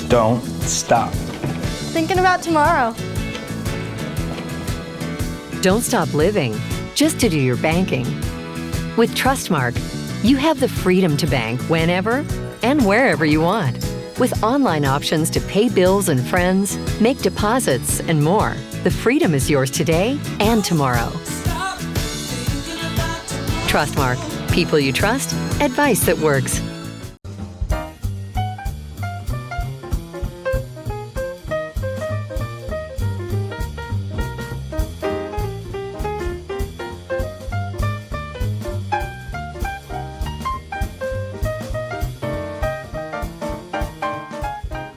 Don't stop. Thinking about tomorrow. Don't stop living just to do your banking. With Trustmark, you have the freedom to bank whenever and wherever you want. With online options to pay bills and friends, make deposits, and more, the freedom is yours today and tomorrow. Trustmark. People you trust. Advice that works.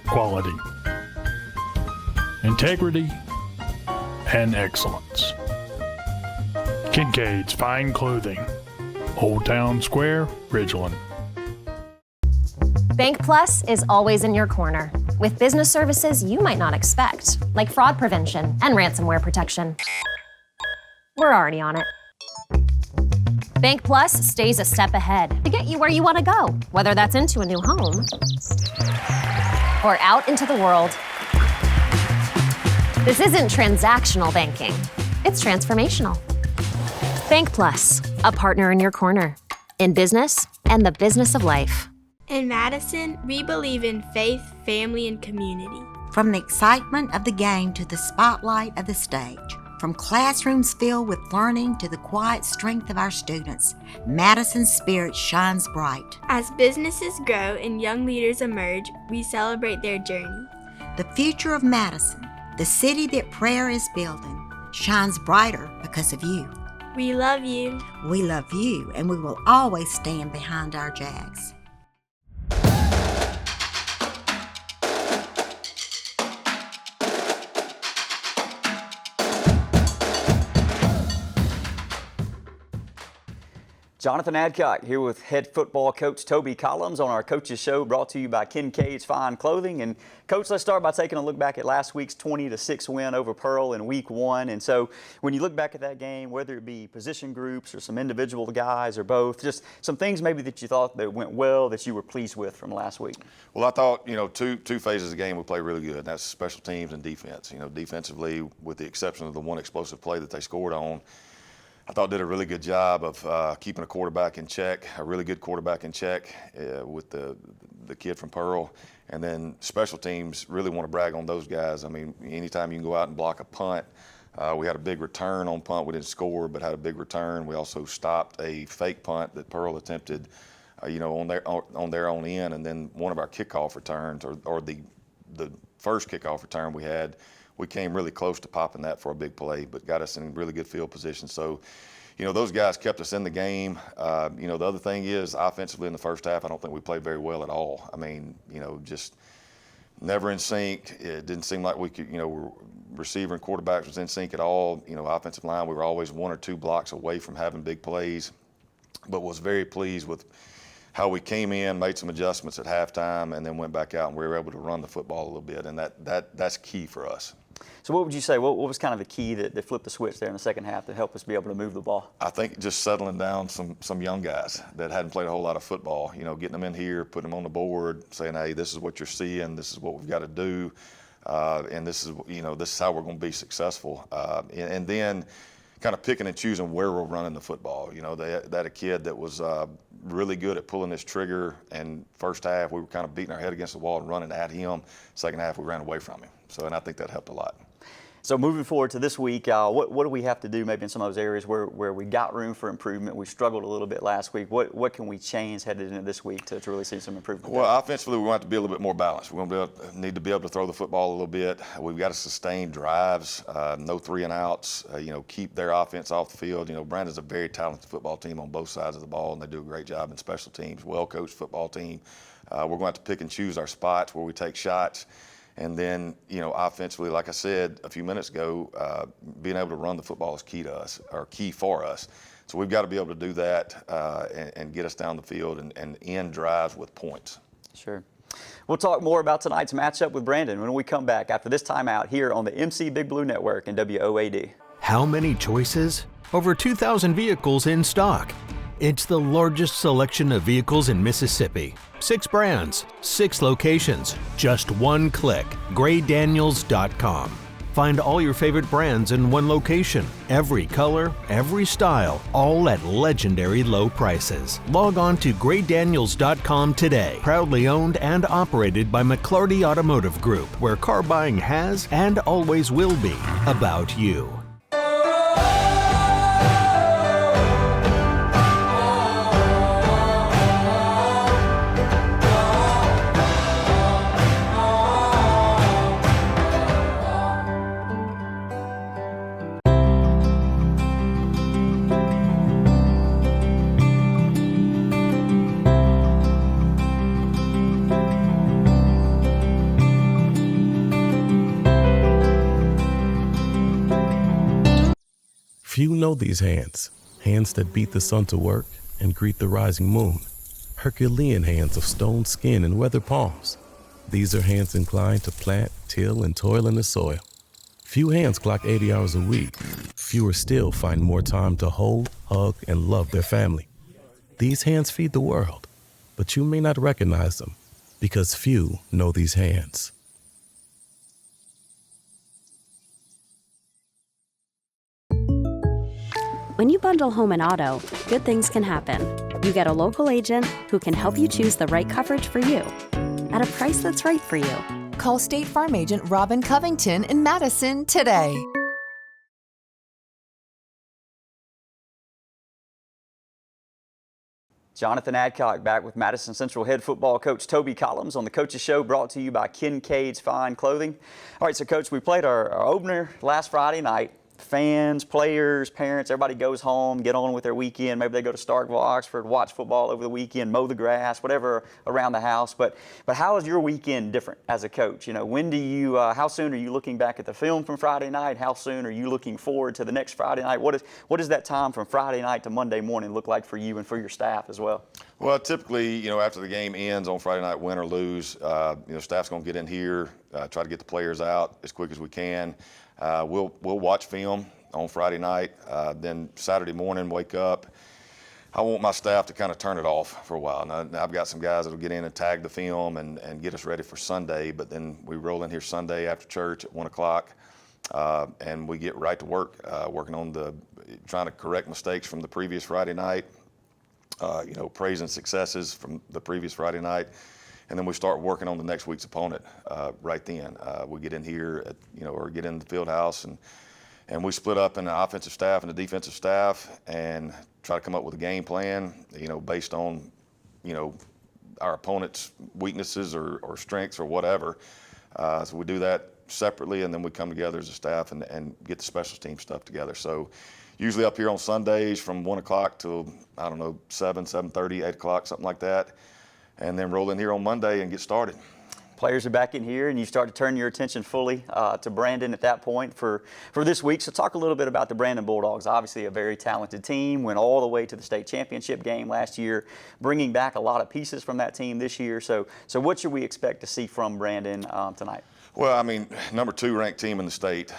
Quality, integrity, and excellence. Kincaid's Fine Clothing, Old Town Square, Ridgeland. Bank Plus is always in your corner with business services you might not expect, like fraud prevention and ransomware protection. We're already on it. Bank Plus stays a step ahead to get you where you want to go, whether that's into a new home or out into the world. This isn't transactional banking, it's transformational. Bank Plus, a partner in your corner, in business and the business of life. In Madison, we believe in faith, family, and community. From the excitement of the game to the spotlight of the stage, from classrooms filled with learning to the quiet strength of our students, Madison's spirit shines bright. As businesses grow and young leaders emerge, we celebrate their journey. The future of Madison, the city that prayer is building, shines brighter because of you. We love you. We love you, and we will always stand behind our Jags. Jonathan Adcock here with head football coach Toby Collins on our Coaches Show, brought to you by Kincaid's Fine Clothing. And Coach, let's start by taking a look back at last week's 20-6 win over Pearl in week 1. And so when you look back at that game, whether it be position groups or some individual guys or both, just some things maybe that you thought that went well that you were pleased with from last week. Well, I thought, two phases of the game we played really good. And that's special teams and defense. Defensively, with the exception of the one explosive play that they scored on, I thought did a really good job of keeping a quarterback in check, a really good quarterback in check with the kid from Pearl. And then special teams, really want to brag on those guys. I mean, anytime you can go out and block a punt, we had a big return on punt. We didn't score, but had a big return. We also stopped a fake punt that Pearl attempted, on their own end. And then one of our kickoff returns, or the first kickoff return we had, we came really close to popping that for a big play, but got us in really good field position. So, those guys kept us in the game. The other thing is, offensively in the first half, I don't think we played very well at all. I mean, just never in sync. It didn't seem like we could, receiver and quarterbacks was in sync at all. Offensive line, we were always 1 or 2 blocks away from having big plays, but was very pleased with how we came in, made some adjustments at halftime, and then went back out and we were able to run the football a little bit, and that's key for us. So what would you say, what was kind of the key that flipped the switch there in the second half to help us be able to move the ball? I think just settling down some young guys that hadn't played a whole lot of football, getting them in here, putting them on the board, saying, hey, this is what you're seeing, this is what we've got to do, and this is how we're going to be successful. And then kind of picking and choosing where we're running the football. They had a kid that was really good at pulling this trigger, and first half we were kind of beating our head against the wall and running at him. Second half we ran away from him. And I think that helped a lot. So moving forward to this week, what do we have to do maybe in some of those areas where we got room for improvement? We struggled a little bit last week. What can we change headed into this week to really see some improvement? Well, offensively, we want to be a little bit more balanced. We're going to need to be able to throw the football a little bit. We've got to sustain drives, no 3 and outs, keep their offense off the field. Brandon's a very talented football team on both sides of the ball, and they do a great job in special teams, well-coached football team. We're going to have to pick and choose our spots where we take shots. And then, offensively, like I said a few minutes ago, being able to run the football is key to us, or key for us. So we've got to be able to do that and get us down the field and end drives with points. Sure. We'll talk more about tonight's matchup with Brandon when we come back after this timeout here on the MC Big Blue Network and WOAD. How many choices? Over 2,000 vehicles in stock. It's the largest selection of vehicles in Mississippi. 6 brands, 6 locations, just one click. GrayDaniels.com. Find all your favorite brands in one location. Every color, every style, all at legendary low prices. Log on to GrayDaniels.com today. Proudly owned and operated by McClarty Automotive Group, where car buying has and always will be about you. Few know these hands, hands that beat the sun to work and greet the rising moon. Herculean hands of stone skin and weathered palms. These are hands inclined to plant, till, and toil in the soil. Few hands clock 80 hours a week. Fewer still find more time to hold, hug, and love their family. These hands feed the world, but you may not recognize them because few know these hands. When you bundle home and auto, good things can happen. You get a local agent who can help you choose the right coverage for you at a price that's right for you. Call State Farm agent Robin Covington in Madison today. Jonathan Adcock back with Madison Central head football coach Toby Collins on the Coaches Show, brought to you by Kincaid's Fine Clothing. All right, so Coach, we played our opener last Friday night. Fans, players, parents, everybody goes home, get on with their weekend. Maybe they go to Starkville, Oxford, watch football over the weekend, mow the grass, whatever around the house. But how is your weekend different as a coach? You know, when do you, how soon are you looking back at the film from Friday night? How soon are you looking forward to the next Friday night? What does that time from Friday night to Monday morning look like for you and for your staff as well? Well, typically, you know, after the game ends on Friday night, win or lose, you know, staff's going to get in here, try to get the players out as quick as we can. We'll watch film on Friday night. Then Saturday morning, wake up. I want my staff to kind of turn it off for a while. Now I've got some guys that'll get in and tag the film and get us ready for Sunday. But then we roll in here Sunday after church at 1 o'clock, and we get right to work, working on trying to correct mistakes from the previous Friday night. You know, praising successes from the previous Friday night. And then we start working on the next week's opponent right then. We get in here, or get in the field house, and we split up in the offensive staff and the defensive staff and try to come up with a game plan, you know, based on, you know, our opponent's weaknesses or strengths or whatever. So we do that separately, and then we come together as a staff and get the special team stuff together. So usually up here on Sundays from 1 o'clock till, 7:30, 8 o'clock, something like that. And then roll in here on Monday and get started. Players are back in here, and you start to turn your attention fully to Brandon at that point for this week. So talk a little bit about the Brandon Bulldogs. Obviously a very talented team, went all the way to the state championship game last year, bringing back a lot of pieces from that team this year. So what should we expect to see from Brandon tonight? Well, I mean, number 2 ranked team in the state.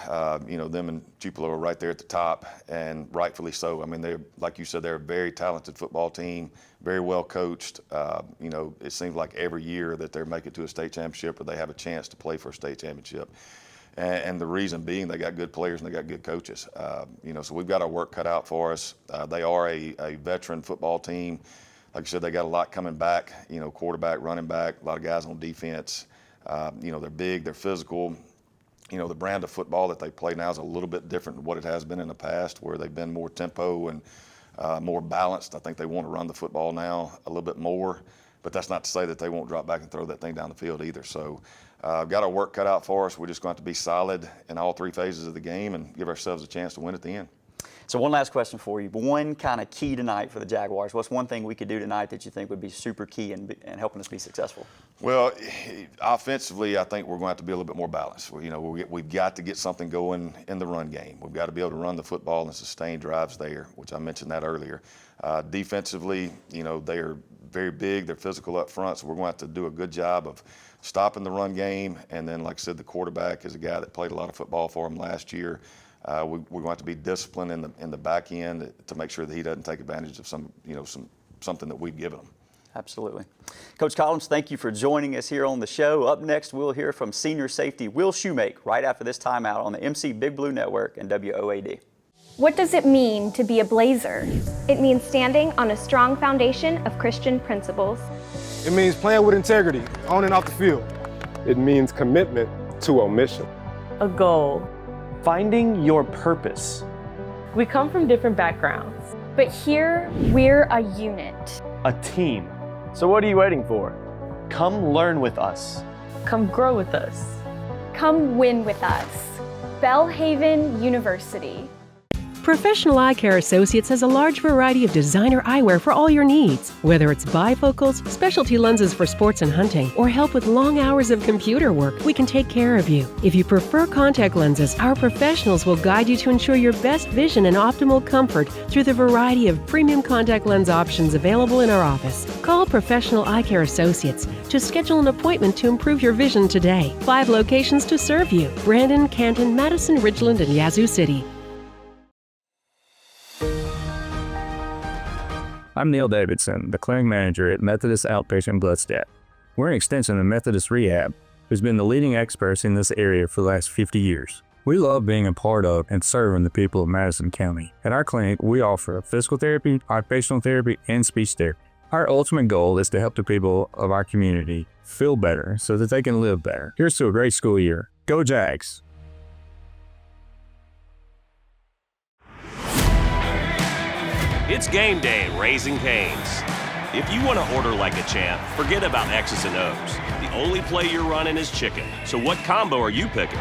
You know, them and Tupelo are right there at the top, and rightfully so. I mean, they're, like you said, they're a very talented football team, very well coached. You know, it seems like every year that they're making it to a state championship or they have a chance to play for a state championship. And the reason being, they got good players and they got good coaches. You know, so we've got our work cut out for us. They are a veteran football team. Like I said, they got a lot coming back, you know, quarterback, running back, a lot of guys on defense. You know, they're big, they're physical. You know, the brand of football that they play now is a little bit different than what it has been in the past, where they've been more tempo and more balanced. I think they want to run the football now a little bit more, but that's not to say that they won't drop back and throw that thing down the field either. So got our work cut out for us. We're just going to be solid in all 3 phases of the game and give ourselves a chance to win at the end. So one last question for you. One kind of key tonight for the Jaguars. What's one thing we could do tonight that you think would be super key in helping us be successful? Well, offensively, I think we're going to have to be a little bit more balanced. You know, we've got to get something going in the run game. We've got to be able to run the football and sustain drives there, which I mentioned that earlier. Defensively, you know, they are very big. They're physical up front, so we're going to have to do a good job of stopping the run game. And then, like I said, the quarterback is a guy that played a lot of football for him last year. We're going to have to be disciplined in the back end to make sure that he doesn't take advantage of something that we've given him. Absolutely. Coach Collins, thank you for joining us here on the show. Up next, we'll hear from senior safety Will Shoemake right after this timeout on the MC Big Blue Network and WOAD. What does it mean to be a Blazer? It means standing on a strong foundation of Christian principles. It means playing with integrity, on and off the field. It means commitment to a mission. A goal. Finding your purpose. We come from different backgrounds. But here, we're a unit. A team. So what are you waiting for? Come learn with us. Come grow with us. Come win with us. Belhaven University. Professional Eye Care Associates has a large variety of designer eyewear for all your needs. Whether it's bifocals, specialty lenses for sports and hunting, or help with long hours of computer work, we can take care of you. If you prefer contact lenses, our professionals will guide you to ensure your best vision and optimal comfort through the variety of premium contact lens options available in our office. Call Professional Eye Care Associates to schedule an appointment to improve your vision today. 5 locations to serve you: Brandon, Canton, Madison, Ridgeland, and Yazoo City. I'm Neil Davidson, the clinic manager at Methodist Outpatient Bloodstadt. We're an extension of Methodist Rehab, who's been the leading experts in this area for the last 50 years. We love being a part of and serving the people of Madison County. At our clinic, we offer physical therapy, occupational therapy, and speech therapy. Our ultimate goal is to help the people of our community feel better so that they can live better. Here's to a great school year. Go Jags! It's game day at Raising Cane's. If you want to order like a champ, forget about X's and O's. The only play you're running is chicken. So what combo are you picking?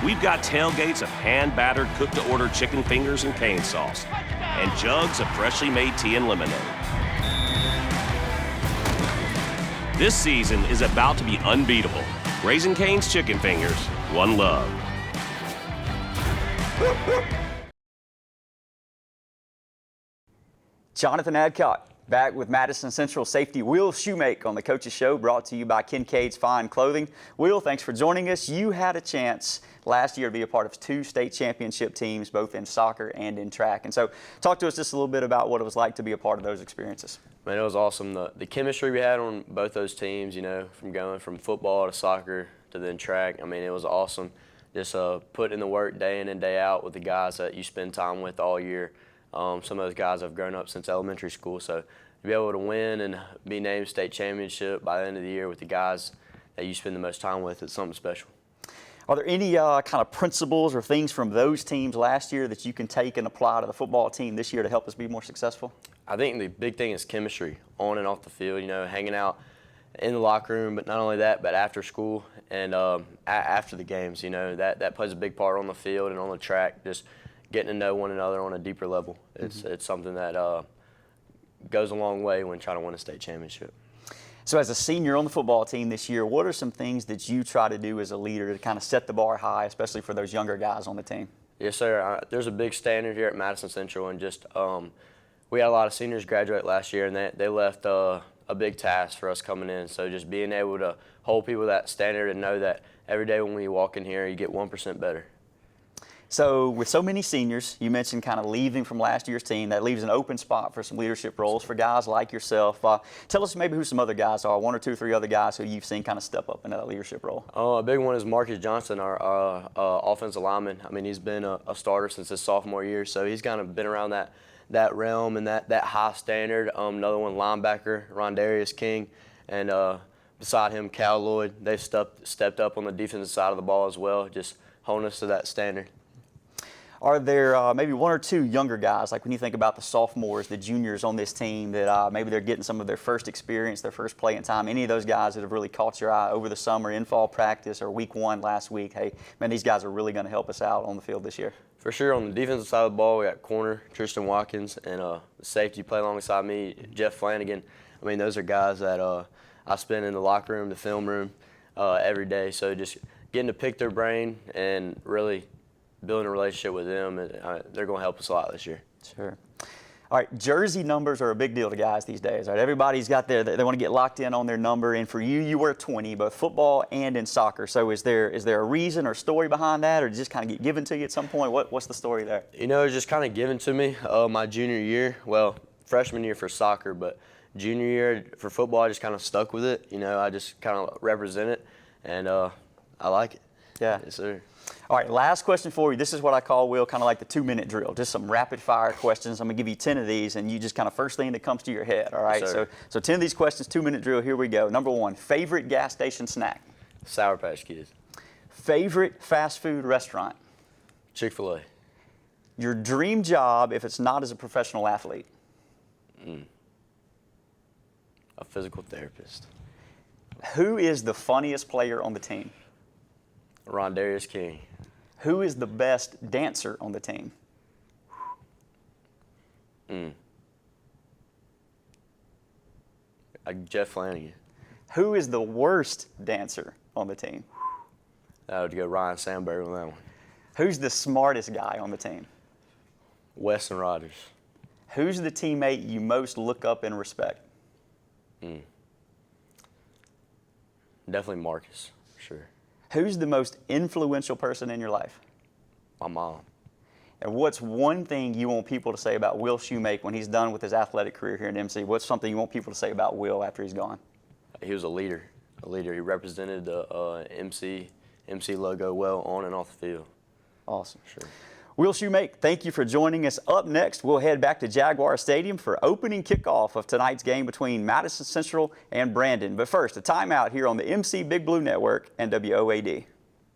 We've got tailgates of hand-battered, cooked-to-order chicken fingers and cane sauce, and jugs of freshly made tea and lemonade. This season is about to be unbeatable. Raising Cane's Chicken Fingers, one love. Jonathan Adcock back with Madison Central safety Will Shoemake on the Coaches Show, brought to you by Kincaid's Fine Clothing. Will, thanks for joining us. You had a chance last year to be a part of 2 state championship teams, both in soccer and in track. And so talk to us just a little bit about what it was like to be a part of those experiences. Man, it was awesome. The chemistry we had on both those teams, from going from football to soccer to then track, I mean, it was awesome. Just putting in the work day in and day out with the guys that you spend time with all year. Some of those guys have grown up since elementary school, so to be able to win and be named state championship by the end of the year with the guys that you spend the most time with, it's something special. Are there any kind of principles or things from those teams last year that you can take and apply to the football team this year to help us be more successful? I think the big thing is chemistry on and off the field, hanging out in the locker room, but not only that, but after school and after the games, that plays a big part on the field and on the track, just getting to know one another on a deeper level. It's something that goes a long way when trying to win a state championship. So as a senior on the football team this year, what are some things that you try to do as a leader to kind of set the bar high, especially for those younger guys on the team? Yes, sir. There's a big standard here at Madison Central, and just we had a lot of seniors graduate last year, and they left a big task for us coming in. So just being able to hold people to that standard and know that every day when we walk in here, you get 1% better. So with so many seniors, you mentioned kind of leaving from last year's team. That leaves an open spot for some leadership roles for guys like yourself. Tell us maybe who some other guys are, 1 or 2 or 3 other guys who you've seen kind of step up into that leadership role. A big one is Marcus Johnson, our offensive lineman. I mean, he's been a starter since his sophomore year, so he's kind of been around that realm and that high standard. Another one, linebacker, Rondarius King, and beside him, Cal Lloyd. They've stepped up on the defensive side of the ball as well, just holding us to that standard. Are there maybe 1 or 2 younger guys, like when you think about the sophomores, the juniors on this team, that maybe they're getting some of their first experience, their first playing time? Any of those guys that have really caught your eye over the summer, in fall practice, or week 1 last week? Hey, man, these guys are really going to help us out on the field this year. For sure. On the defensive side of the ball, we got corner Tristan Watkins, and the safety play alongside me, Jeff Flanagan. I mean, those are guys that I spend in the locker room, the film room, every day. So just getting to pick their brain and really building a relationship with them, they're going to help us a lot this year. Sure. All right, jersey numbers are a big deal to guys these days. Right? Everybody's got they want to get locked in on their number, and for you, you wear 20, both football and in soccer. So is there a reason or story behind that, or did it just kind of get given to you at some point? What's the story there? You know, it was just kind of given to me my junior year. Well, freshman year for soccer, but junior year for football, I just kind of stuck with it. You know, I just kind of represent it, and I like it. Yeah. Yes, sir. All right, last question for you. This is what I call, Will, kind of like the 2-minute drill. Just some rapid-fire questions. I'm going to give you 10 of these, and you just kind of first thing that comes to your head, all right? Yes, so 10 of these questions, 2-minute drill. Here we go. Number 1, favorite gas station snack? Sour Patch Kids. Favorite fast food restaurant? Chick-fil-A. Your dream job if it's not as a professional athlete? A physical therapist. Who is the funniest player on the team? Rondarius King. Who is the best dancer on the team? Jeff Flanagan. Who is the worst dancer on the team? I would go Ryan Sandberg on that one. Who's the smartest guy on the team? Weston Rogers. Who's the teammate you most look up and respect? Definitely Marcus, for sure. Who's the most influential person in your life? My mom. And what's one thing you want people to say about Will Shoemake when he's done with his athletic career here at MC? What's something you want people to say about Will after he's gone? He was a leader. He represented the MC logo well on and off the field. Awesome. Sure. Will Shoemake, thank you for joining us. Up next, we'll head back to Jaguar Stadium for opening kickoff of tonight's game between Madison Central and Brandon. But first, a timeout here on the MC Big Blue Network and WOAD.